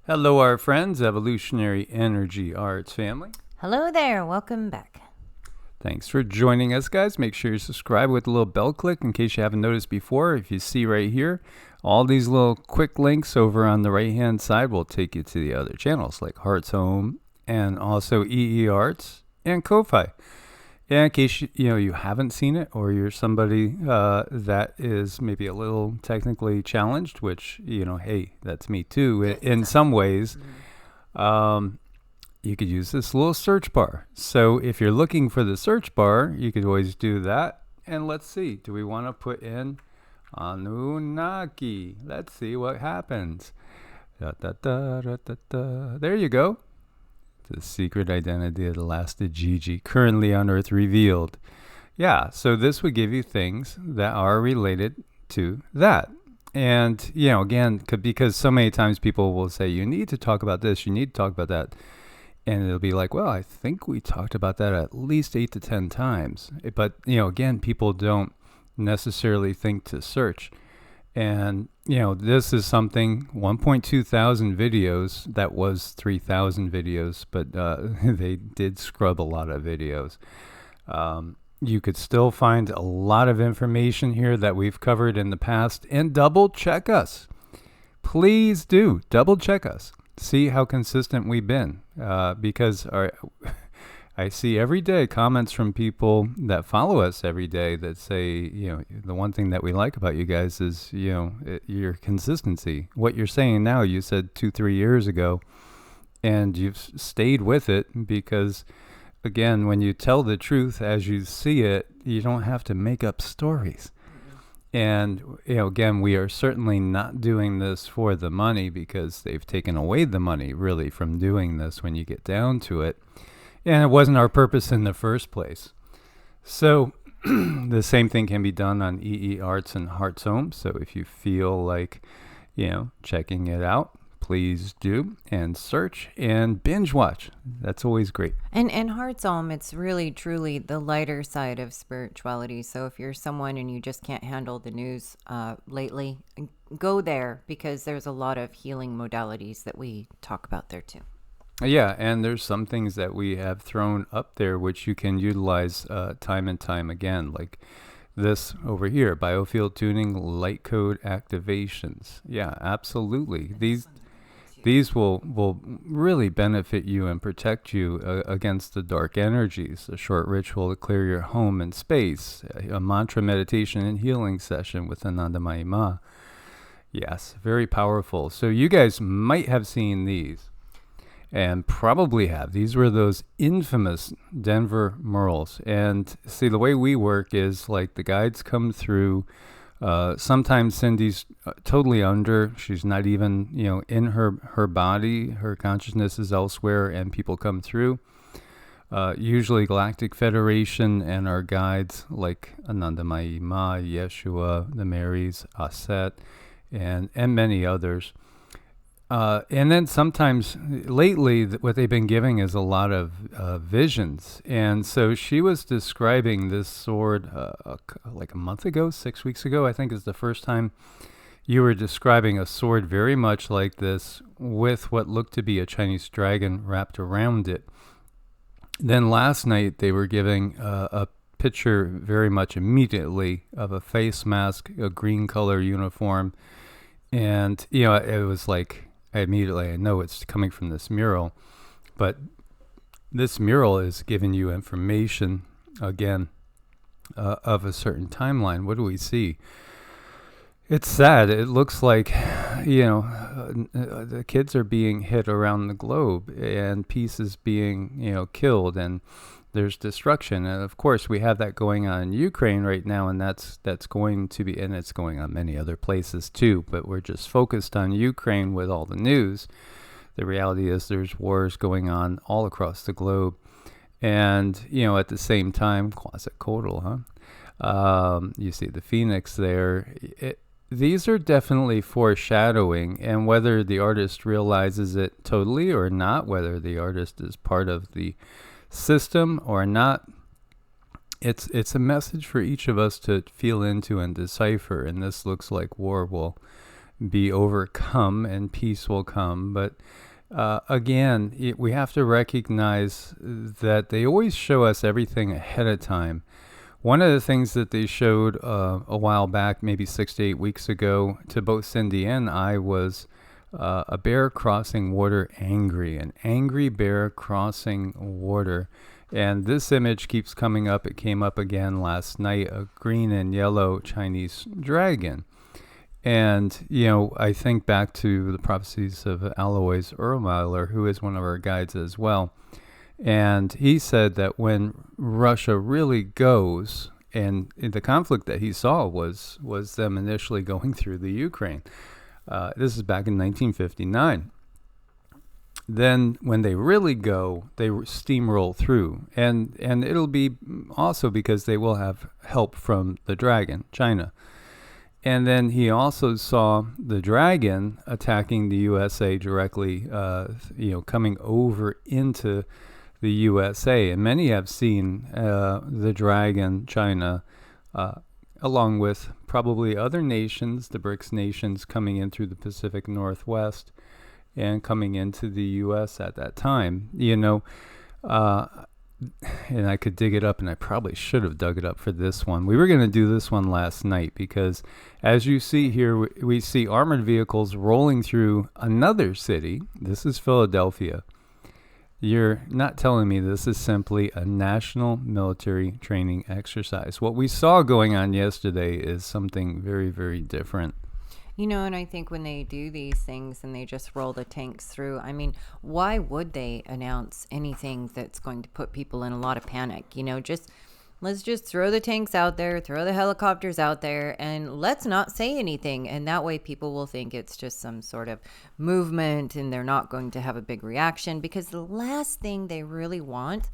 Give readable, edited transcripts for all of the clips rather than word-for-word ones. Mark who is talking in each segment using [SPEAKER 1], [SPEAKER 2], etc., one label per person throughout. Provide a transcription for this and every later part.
[SPEAKER 1] Hello, our friends, Evolutionary Energy Arts family.
[SPEAKER 2] Hello there. Welcome back.
[SPEAKER 1] Thanks for joining us, guys. Make sure you subscribe with the little bell click in case you haven't noticed before. If you see right here, all these little quick links over on the right-hand side will take you to the other channels like Hearts Home and also EEARTS and Ko-Fi. Yeah, in case you haven't seen it, or you're somebody that is maybe a little technically challenged, which hey, that's me too. In some ways, you could use this little search bar. So if you're looking for the search bar, you could always do that. And let's see, do we want to put in Anunnaki? Let's see what happens. Da, da, da, da, da, da. There you go. The secret identity of the last Gigi, currently on Earth revealed. Yeah, so this would give you things that are related to that. And, again, because so many times people will say, you need to talk about this, you need to talk about that. And it'll be like, well, I think we talked about that at least 8 to 10 times. But, again, people don't necessarily think to search. And, this is something, 1.2 thousand videos, that was 3,000 videos, but they did scrub a lot of videos. You could still find a lot of information here that we've covered in the past, and double check us. Please do, double check us. See how consistent we've been, because I see every day comments from people that follow us every day that say, the one thing that we like about you guys is, your consistency. What you're saying now, you said 2-3 years ago, and you've stayed with it because, again, when you tell the truth as you see it, you don't have to make up stories. And, again, we are certainly not doing this for the money because they've taken away the money, really, from doing this when you get down to it. And it wasn't our purpose in the first place. So the same thing can be done on EEARTS and Hearts Home. So if you feel like, checking it out, please do, and search and binge watch. That's always great.
[SPEAKER 2] And Hearts Home, it's really, truly the lighter side of spirituality. So if you're someone and you just can't handle the news lately, go there because there's a lot of healing modalities that we talk about there too.
[SPEAKER 1] Yeah, and there's some things that we have thrown up there which you can utilize time and time again, like this over here, biofield tuning, light code activations. Yeah, absolutely. These will really benefit you and protect you against the dark energies. A short ritual to clear your home and space, a mantra meditation and healing session with Anandamayi Ma. Yes, very powerful. So you guys might have seen these. And probably have. These were those infamous Denver murals. And see, the way we work is like the guides come through. Sometimes Cindy's totally under. She's not even, in her body. Her consciousness is elsewhere, and people come through. Usually Galactic Federation and our guides like Anandamayi Ma, Yeshua, the Marys, Aset, and many others. And then sometimes lately what they've been giving is a lot of visions. And so she was describing this sword like a month ago, 6 weeks ago, I think is the first time you were describing a sword very much like this with what looked to be a Chinese dragon wrapped around it. Then last night they were giving a picture very much immediately of a face mask, a green color uniform. And, it was like, I know it's coming from this mural, but this mural is giving you information, again, of a certain timeline. What do we see? It's sad. It looks like, the kids are being hit around the globe and pieces being, killed, and there's destruction. And of course we have that going on in Ukraine right now, and that's going to be, and it's going on many other places too, but we're just focused on Ukraine with all the news. The reality is there's wars going on all across the globe. And, at the same time, Quetzalcoatl, you see the phoenix there. These are definitely foreshadowing, and whether the artist realizes it totally or not, whether the artist is part of the system or not, it's a message for each of us to feel into and decipher. And this looks like war will be overcome and peace will come. But again, we have to recognize that they always show us everything ahead of time. One of the things that they showed a while back, maybe 6 to 8 weeks ago, to both Cindy and I, was a bear crossing water angry, an angry bear crossing water. And this image keeps coming up. It came up again last night, a green and yellow Chinese dragon. And, I think back to the prophecies of Alois Erlmeiler, who is one of our guides as well. And he said that when Russia really goes, and the conflict that he saw was them initially going through the Ukraine. This is back in 1959. Then when they really go, they steamroll through. And it'll be also because they will have help from the dragon, China. And then he also saw the dragon attacking the USA directly, coming over into the USA. And many have seen the dragon, China, along with probably other nations, the BRICS nations, coming in through the Pacific Northwest and coming into the U.S. at that time. And I could dig it up, and I probably should have dug it up for this one. We were going to do this one last night because, as you see here, we see armored vehicles rolling through another city. This is Philadelphia. You're not telling me this is simply a national military training exercise. What we saw going on yesterday is something very, very different.
[SPEAKER 2] And I think when they do these things and they just roll the tanks through, I mean, why would they announce anything that's going to put people in a lot of panic? Let's just throw the tanks out there, throw the helicopters out there, and let's not say anything. And that way people will think it's just some sort of movement and they're not going to have a big reaction, because the last thing they really want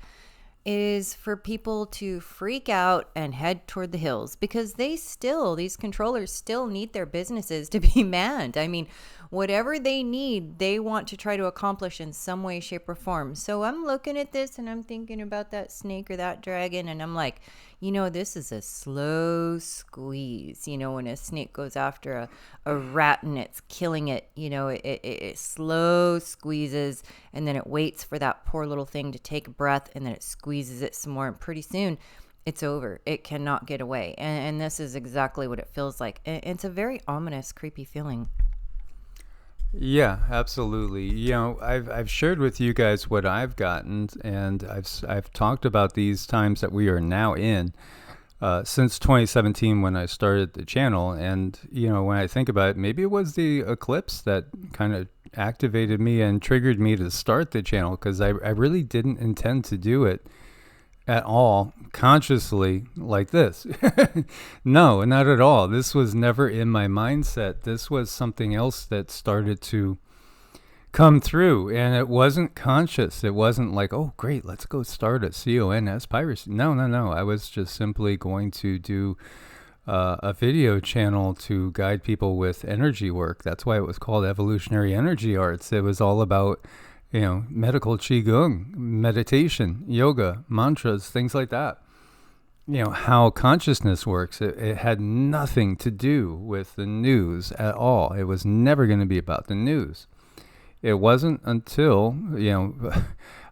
[SPEAKER 2] is for people to freak out and head toward the hills, because these controllers still need their businesses to be manned. I mean, whatever they need, they want to try to accomplish in some way, shape, or form. So I'm looking at this and I'm thinking about that snake or that dragon, and I'm like, this is a slow squeeze. When a snake goes after a rat and it's killing it, it slow squeezes, and then it waits for that poor little thing to take a breath, and then it squeezes it some more, and pretty soon it's over. It cannot get away. And this is exactly what it feels like. It's a very ominous, creepy feeling.
[SPEAKER 1] Yeah, absolutely. I've shared with you guys what I've gotten, and I've talked about these times that we are now in since 2017 when I started the channel. And when I think about it, maybe it was the eclipse that kind of activated me and triggered me to start the channel, because I really didn't intend to do it at all consciously like this. No, not at all. This was never in my mindset. This was something else that started to come through, and it wasn't conscious. It wasn't like, oh great, let's go start a CONS piracy. No. I was just simply going to do a video channel to guide people with energy work. That's why it was called Evolutionary Energy Arts. It was all about medical qigong, meditation, yoga, mantras, things like that. How consciousness works. It had nothing to do with the news at all. It was never going to be about the news. It wasn't until,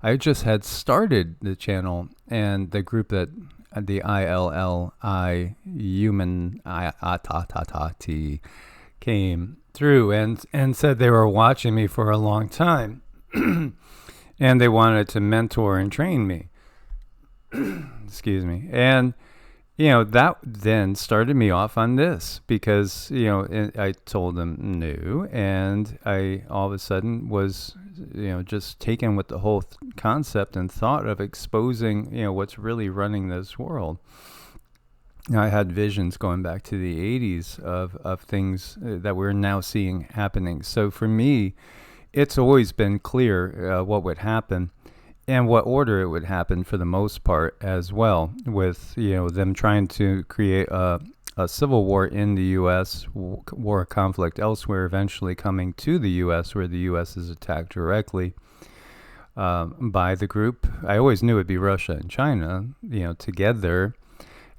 [SPEAKER 1] I just had started the channel, and the group that the ILLI human T came through and said they were watching me for a long time. And they wanted to mentor and train me. Excuse me. And, that then started me off on this, because, I told them no. And I all of a sudden was, just taken with the whole concept and thought of exposing, what's really running this world. I had visions going back to the 80s of things that we're now seeing happening. So for me, it's always been clear what would happen and what order it would happen, for the most part as well, with them trying to create a civil war in the U.S., war conflict elsewhere, eventually coming to the U.S., where the U.S. is attacked directly by the group. I always knew it'd be Russia and China, together.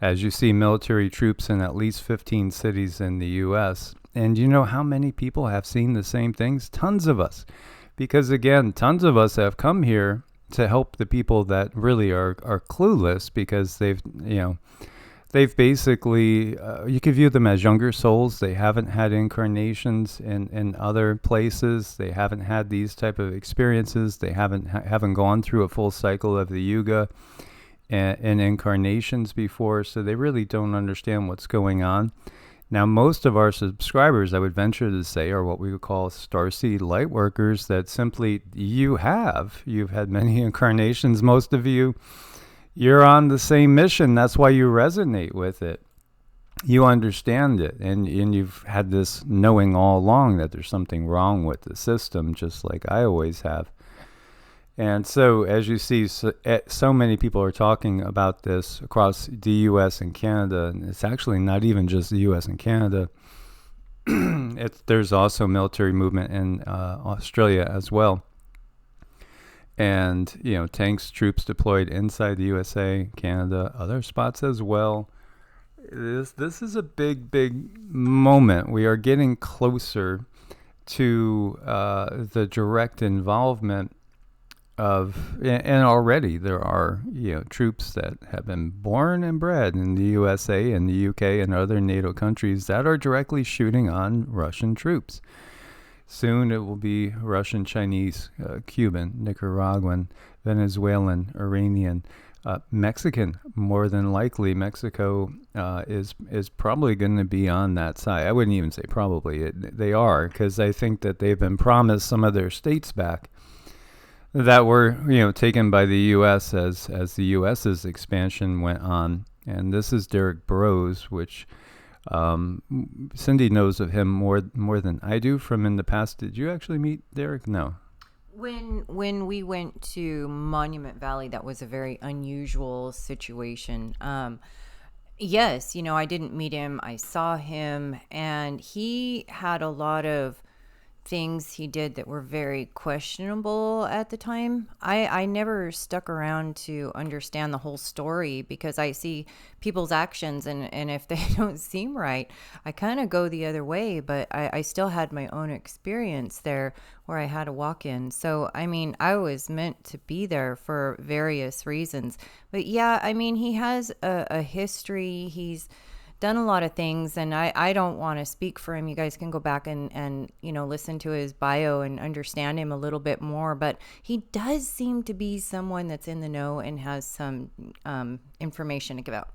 [SPEAKER 1] As you see military troops in at least 15 cities in the U.S., And you know how many people have seen the same things? Tons of us. Because again, tons of us have come here to help the people that really are clueless, because they've basically, you could view them as younger souls. They haven't had incarnations in other places. They haven't had these type of experiences. They haven't gone through a full cycle of the yuga and incarnations before, so they really don't understand what's going on. Now, most of our subscribers, I would venture to say, are what we would call starseed light workers, that simply you've had many incarnations. Most of you're on the same mission. That's why you resonate with it. You understand it, and you've had this knowing all along that there's something wrong with the system, just like I always have. And so, as you see, so many people are talking about this across the U.S. and Canada. And it's actually not even just the U.S. and Canada. There's also military movement in Australia as well. And, tanks, troops deployed inside the USA, Canada, other spots as well. This is a big, big moment. We are getting closer to the direct involvement and already there are troops that have been born and bred in the USA and the UK and other NATO countries that are directly shooting on Russian troops. Soon it will be Russian, Chinese, Cuban, Nicaraguan, Venezuelan, Iranian, Mexican. More than likely, Mexico is probably going to be on that side. I wouldn't even say probably. They are, because I think that they've been promised some of their states back that were, taken by the U.S. as the U.S.'s expansion went on. And this is Derek Burrows, which Cindy knows of him more than I do from in the past. Did you actually meet Derek? No.
[SPEAKER 2] When we went to Monument Valley, that was a very unusual situation. Yes, I didn't meet him. I saw him, and he had a lot of things he did that were very questionable at the time. I never stuck around to understand the whole story, because I see people's actions, and if they don't seem right, I kind of go the other way. But I still had my own experience there where I had a walk-in. So, I was meant to be there for various reasons. But yeah, he has a history. He's done a lot of things, and I don't want to speak for him. You guys can go back and listen to his bio and understand him a little bit more, but he does seem to be someone that's in the know and has some information to give out.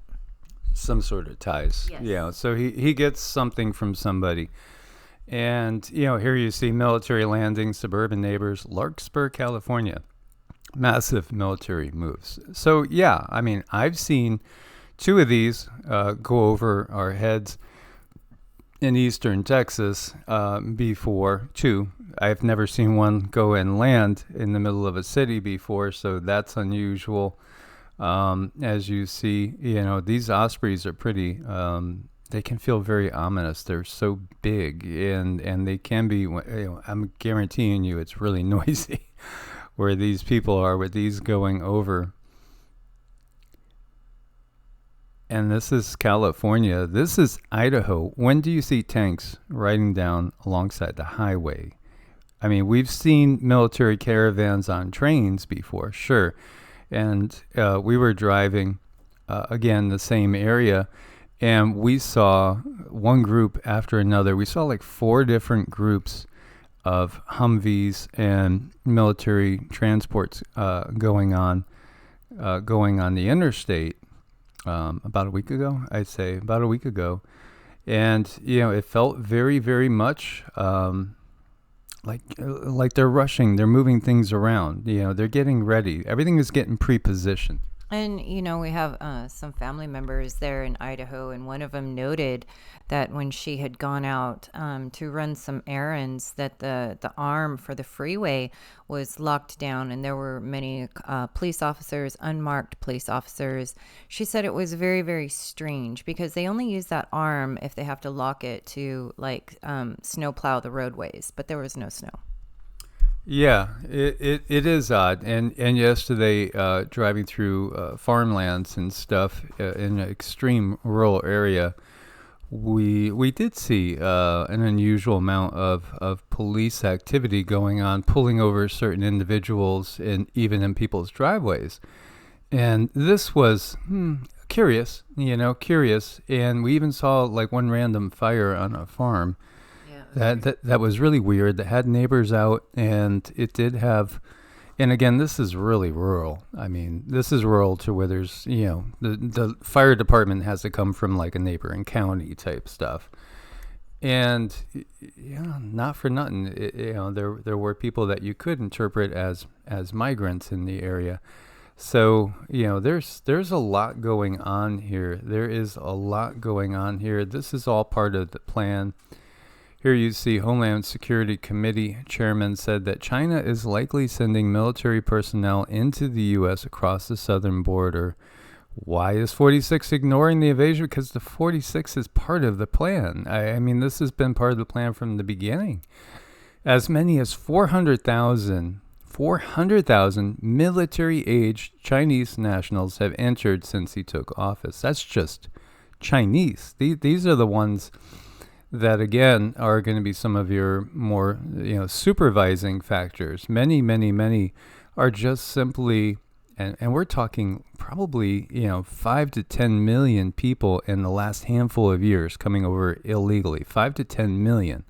[SPEAKER 1] Some sort of ties.
[SPEAKER 2] Yes.
[SPEAKER 1] Yeah, so he gets something from somebody. And here you see military landing, suburban neighbors, Larkspur, California. Massive military moves. So yeah, I've seen 2 of these go over our heads in eastern Texas before. 2. I've never seen one go and land in the middle of a city before, so that's unusual. As you see, these ospreys are pretty, they can feel very ominous. They're so big, and they can be, I'm guaranteeing you it's really noisy where these people are with these going over. And this is California. This is Idaho. When do you see tanks riding down alongside the highway? We've seen military caravans on trains before, sure. And we were driving, again, the same area, and we saw one group after another. We saw like 4 different groups of Humvees and military transports going on the interstate. About a week ago, I'd say about a week ago. And, it felt very, very much like they're rushing, they're moving things around, they're getting ready. Everything is getting pre-positioned.
[SPEAKER 2] And, we have some family members there in Idaho, and one of them noted that when she had gone out to run some errands, that the arm for the freeway was locked down, and there were many police officers, unmarked police officers. She said it was very, very strange, because they only use that arm if they have to lock it to, snow plow the roadways, but there was no snow.
[SPEAKER 1] Yeah, it is odd. And yesterday, driving through farmlands and stuff in an extreme rural area, we did see an unusual amount of police activity going on, pulling over certain individuals and even in people's driveways. And this was curious, curious. And we even saw like one random fire on a farm.
[SPEAKER 2] Yeah,
[SPEAKER 1] That was really weird. That had neighbors out, and it did have. And again, this is really rural. I mean, this is rural to where there's, the fire department has to come from like a neighboring county type stuff. And not for nothing, there were people that you could interpret as migrants in the area. So, there's a lot going on here. There is a lot going on here. This is all part of the plan. Here you see Homeland Security Committee chairman said that China is likely sending military personnel into the U.S. across the southern border. Why is 46 ignoring the invasion? Because the 46 is part of the plan. I mean, this has been part of the plan from the beginning. As many as 400,000 military-aged Chinese nationals have entered since he took office. That's just Chinese. These are the ones that, again, are going to be some of your more, supervising factors. Many, many, many are just simply, and we're talking probably, 5 to 10 million people in the last handful of years coming over illegally. 5 to 10 million.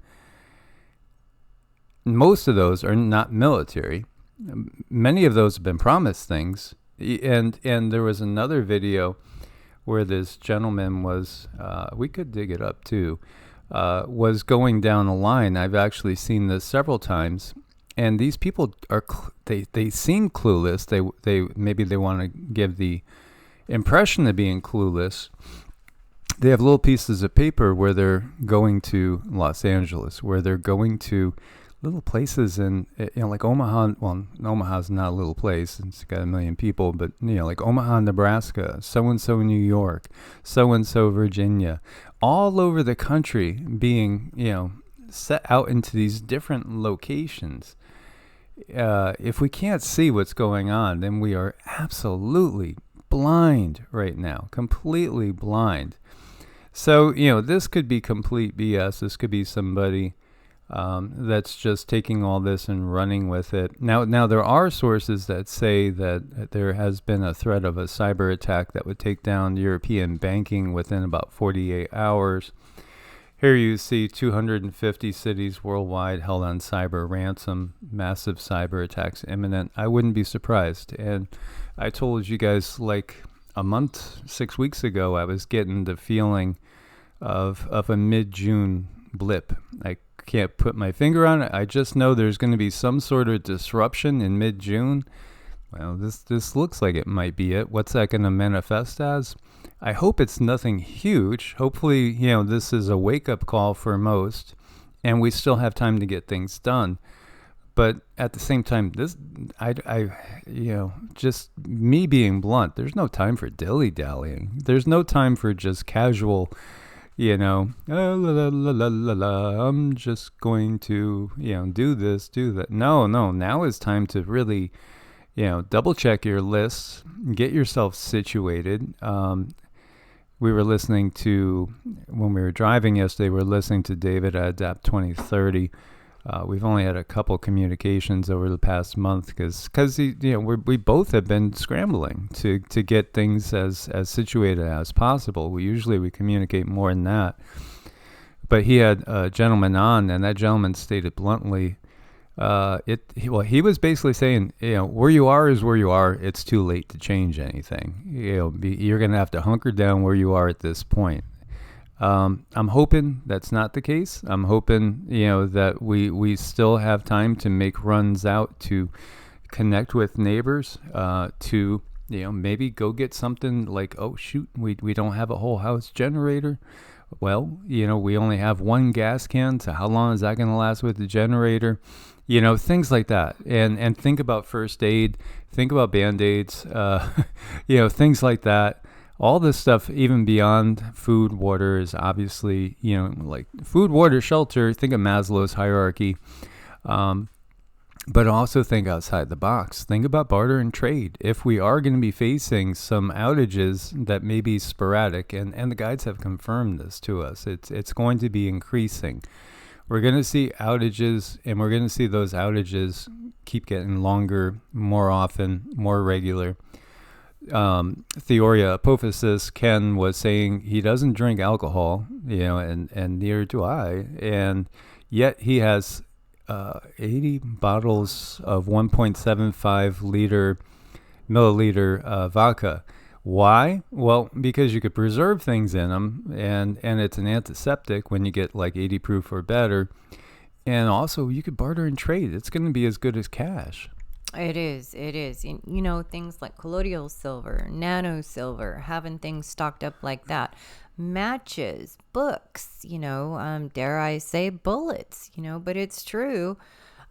[SPEAKER 1] Most of those are not military. Many of those have been promised things. And there was another video where this gentleman was, we could dig it up too, was going down a line. I've actually seen this several times, and these people are they seem clueless. They maybe they want to give the impression of being clueless. They have little pieces of paper where they're going to Los Angeles, where they're going to little places in, like Omaha. Well, Omaha's not a little place. It's got 1 million people, but, like Omaha, Nebraska, so-and-so New York, so-and-so Virginia, all over the country being, set out into these different locations. If we can't see what's going on, then we are absolutely blind right now, completely blind. So, this could be complete BS. This could be somebody that's just taking all this and running with it. Now there are sources that say that there has been a threat of a cyber attack that would take down European banking within about 48 hours. Here you see 250 cities worldwide held on cyber ransom, massive cyber attacks imminent. I wouldn't be surprised. And I told you guys like a month, 6 weeks ago, I was getting the feeling of a mid-June blip. I can't put my finger on it. I just know there's going to be some sort of disruption in mid-June. Well, this looks like it might be it. What's that going to manifest as? I hope it's nothing huge. Hopefully, this is a wake-up call for most, and we still have time to get things done. But at the same time, just me being blunt, there's no time for dilly-dallying. There's no time for just casual, I'm just going to, do this, do that. No, now is time to really, double check your lists, get yourself situated. We were listening to, when we were driving yesterday, we were listening to David at Adapt 2030. We've only had a couple communications over the past month because we both have been scrambling to get things as situated as possible. We communicate more than that. But he had a gentleman on, and that gentleman stated bluntly, he was basically saying, where you are is where you are. It's too late to change anything. You're going to have to hunker down where you are at this point. I'm hoping that's not the case. I'm hoping, that we still have time to make runs out to connect with neighbors, to, maybe go get something like, oh, shoot, we don't have a whole house generator. Well, we only have one gas can, so how long is that going to last with the generator? Things like that. And think about first aid, think about Band-Aids, things like that. All this stuff, even beyond food, water, is obviously, like food, water, shelter. Think of Maslow's hierarchy. but also think outside the box. Think about barter and trade. If we are going to be facing some outages that may be sporadic, and the guides have confirmed this to us, it's going to be increasing. We're going to see outages, and we're going to see those outages keep getting longer, more often, more regular. Theoria Apophysis, Ken was saying he doesn't drink alcohol, and neither do I, and yet he has 80 bottles of 1.75 milliliter vodka. Why? Well, because you could preserve things in them, and it's an antiseptic when you get like 80 proof or better. And also, you could barter and trade. It's going to be as good as cash.
[SPEAKER 2] It is. And, things like colloidal silver, nano silver, having things stocked up like that. Matches, books, dare I say bullets, but it's true.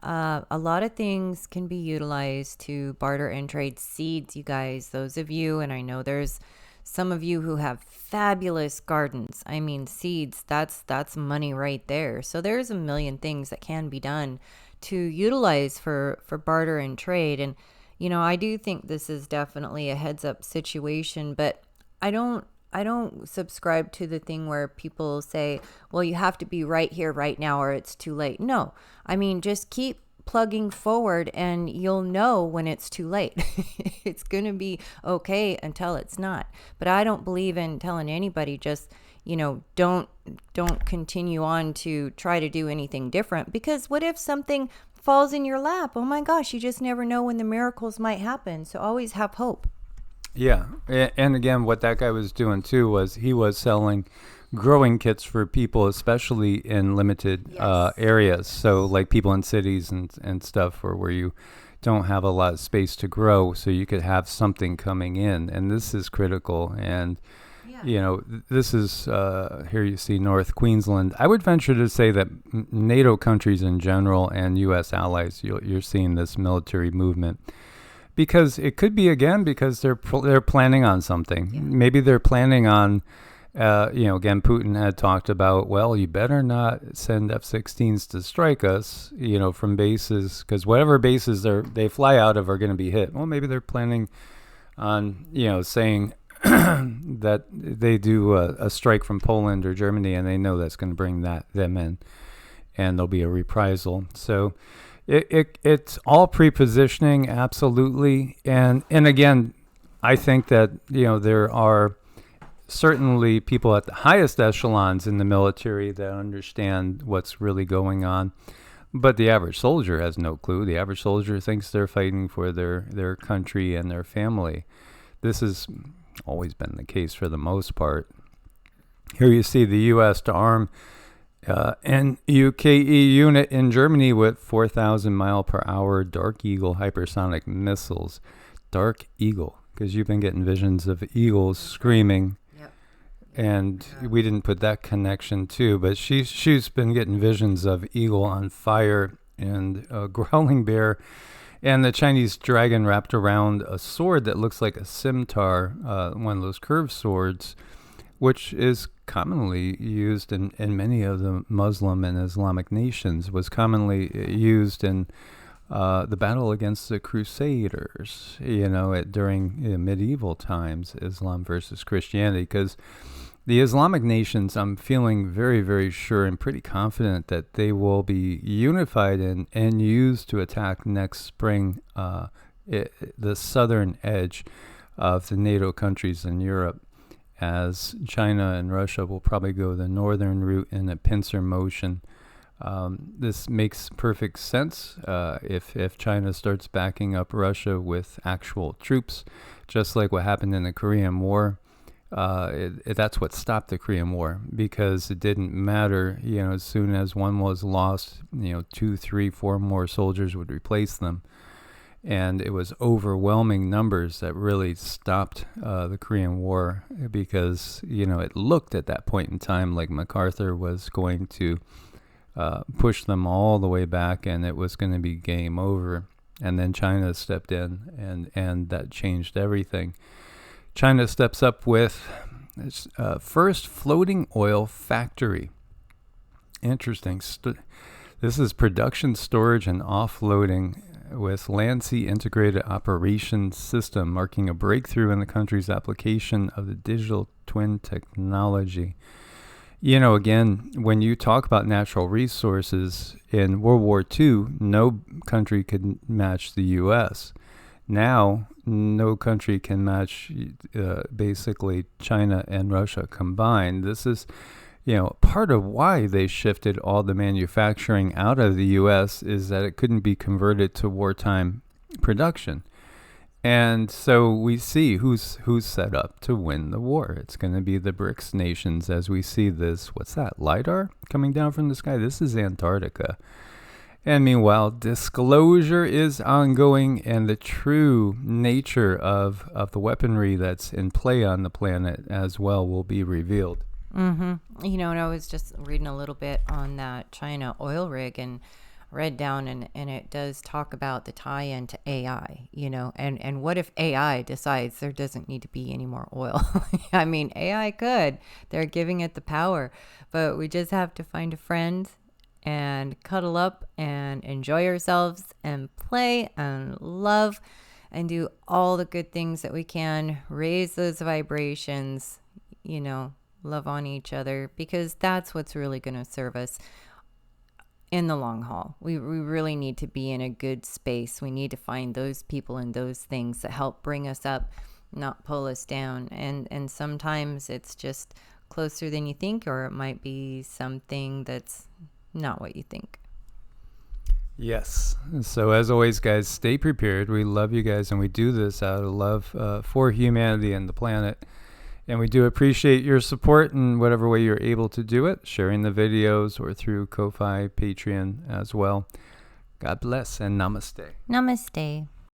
[SPEAKER 2] A lot of things can be utilized to barter and trade. Seeds, you guys, those of you, and I know there's some of you who have fabulous gardens. I mean, seeds, that's money right there. So there's a million things that can be done to utilize for barter and trade. And, I do think this is definitely a heads up situation, but I don't subscribe to the thing where people say, well, you have to be right here, right now, or it's too late. No, I mean, just keep plugging forward and you'll know when it's too late. It's going to be okay until it's not. But I don't believe in telling anybody just, don't continue on to try to do anything different, because what if something falls in your lap? Oh my gosh, you just never know when the miracles might happen. So always have hope.
[SPEAKER 1] Yeah. And again, what that guy was doing too was he was selling growing kits for people, especially in limited areas. So like people in cities and stuff where you don't have a lot of space to grow, so you could have something coming in. And this is critical. And this is, here you see North Queensland. I would venture to say that NATO countries in general and U.S. allies, you're seeing this military movement. Because it could be, again, because they're planning on something. Yeah. Maybe they're planning on, again, Putin had talked about, well, you better not send F-16s to strike us, from bases, because whatever bases they fly out of are going to be hit. Well, maybe they're planning on, saying that they do a strike from Poland or Germany, and they know that's going to bring them in, and there'll be a reprisal. So it's all pre-positioning, absolutely. And again, I think that there are certainly people at the highest echelons in the military that understand what's really going on. But the average soldier has no clue. The average soldier thinks they're fighting for their country and their family. This has always been the case for the most part. Here you see the U.S. to arm an UKE unit in Germany with 4,000 mile per hour Dark Eagle hypersonic missiles. Dark Eagle, because you've been getting visions of eagles screaming. Yep. And we didn't put that connection too, but she's been getting visions of eagle on fire and a growling bear. And the Chinese dragon wrapped around a sword that looks like a scimitar, one of those curved swords, which is commonly used in many of the Muslim and Islamic nations, was commonly used in the battle against the Crusaders, during medieval times, Islam versus Christianity, because the Islamic nations, I'm feeling very, very sure and pretty confident that they will be unified and used to attack next spring the southern edge of the NATO countries in Europe, as China and Russia will probably go the northern route in a pincer motion. This makes perfect sense if China starts backing up Russia with actual troops, just like what happened in the Korean War. That's what stopped the Korean War, because it didn't matter, as soon as one was lost, 2, 3, 4 more soldiers would replace them. And it was overwhelming numbers that really stopped the Korean War, because, it looked at that point in time like MacArthur was going to push them all the way back and it was going to be game over. And then China stepped in and that changed everything. China steps up with its first floating oil factory. Interesting. This is production, storage, and offloading with Land Sea Integrated Operations System, marking a breakthrough in the country's application of the digital twin technology. You know, again, when you talk about natural resources in World War II, no country could match the U.S. Now, no country can match basically China and Russia combined. This is, part of why they shifted all the manufacturing out of the U.S. is that it couldn't be converted to wartime production. And so we see who's set up to win the war. It's going to be the BRICS nations as we see this. What's that? LIDAR coming down from the sky? This is Antarctica. And meanwhile, disclosure is ongoing, and the true nature of the weaponry that's in play on the planet as well will be revealed.
[SPEAKER 2] Mm-hmm. And I was just reading a little bit on that China oil rig and read down, and it does talk about the tie-in to AI, and what if AI decides there doesn't need to be any more oil? I mean, AI could. They're giving it the power, but we just have to find a friend and cuddle up and enjoy ourselves and play and love and do all the good things that we can, raise those vibrations, love on each other, because that's what's really going to serve us in the long haul. We really need to be in a good space. We need to find those people and those things that help bring us up, not pull us down. And sometimes it's just closer than you think, or it might be something that's not what you think.
[SPEAKER 1] Yes. So as always, guys, stay prepared. We love you guys, and we do this out of love for humanity and the planet. And we do appreciate your support in whatever way you're able to do it, sharing the videos or through Ko-Fi, Patreon as well. God bless and namaste.
[SPEAKER 2] Namaste.